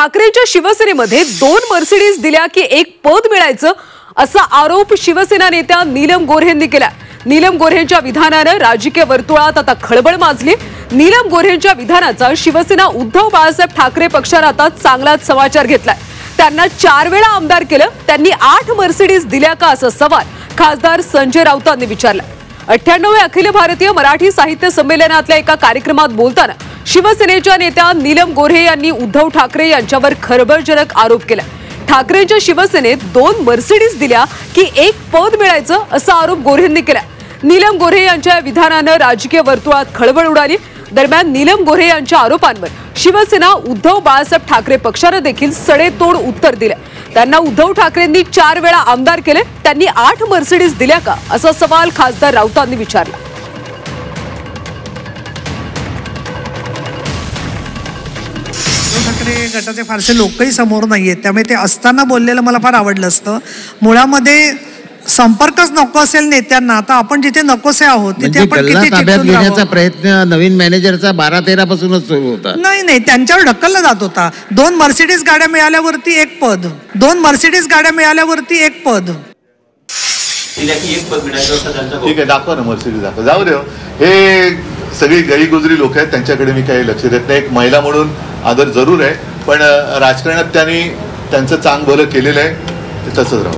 ठाकरेंच्या शिवसेनेमध्ये 2 मर्सिडीज दिल्या की एक पद मिळायचं असा आरोप शिवसेना नेत्या नीलम गोऱ्हेंनी केला। नीलम गोऱ्हेंच्या विधानाने राजकीय वर्तुळात आता खळबळ माजली। नीलम गोऱ्हेंच्या विधानाचा शिवसेना उद्धव बाळासाहेब ठाकरे पक्षाने आता चांगलाच समाचार घेतलाय। त्यांना 4 वेळा आमदार केलं, त्यांनी 8 मर्सिडीज दिल्या का असा सवाल खासदार संजय राऊतांनी विचारला। 98व्या अखिल भारतीय मराठी साहित्य संमेलनातल्या एका कार्यक्रमात बोलताना शिवसेनेच्या नेत्या नीलम गोऱ्हे यांनी उद्धव ठाकरे यांच्यावर खळबळजनक आरोप केला। ठाकरेंच्या शिवसेनेत 2 मर्सिडीज दिल्या की एक पद मिळायचं असा आरोप गोऱ्हेंनी केला। नीलम गोऱ्हे यांच्या विधानाने राजकीय वर्तुळात खळबळ उडाली। दरम्यान नीलम गोऱ्हे यांच्या आरोपांवर शिवसेना उद्धव बाळासाहेब ठाकरे पक्षाने देखील सडेतोड उत्तर दिले। त्यांना उद्धव ठाकरेंनी 4 वेळा आमदार केले, त्यांनी 8 मर्सिडीज दिल्या का असा सवाल खासदार राऊतांनी विचारला। ठाकरे गटाचे फारसे लोकही समोर नाहीयेत, त्यामुळे ते असताना बोललेलं मला फार आवडलं असतं। मुळामध्ये संपर्कच नको असेल नेत्यांना, आता आपण जिथे नकोसे आहोत तिथे आपण किती ताब्यात घेण्याचा प्रयत्न नवीन मॅनेजरचा 12-13 पासूनच सुरू होता। नाही त्यांच्यावर ढकलला जात होता। 2 मर्सिडीज गाड्या मिळाल्यावरती एक पद, 2 मर्सिडीज गाड्या मिळाल्यावरती एक पद। ठीक आहे, दाखवा ना मर्सिडीज दाखवा, जाऊ दे। हे सगळी गैरगुजरी लोक आहेत, त्यांच्याकडे मी काही लक्ष देत नाही। एक महिला म्हणून आदर जरूर आहे, पण राजकारणात त्यांनी त्यांचं चांग भलं केलेलं आहे, ते तसंच राहू।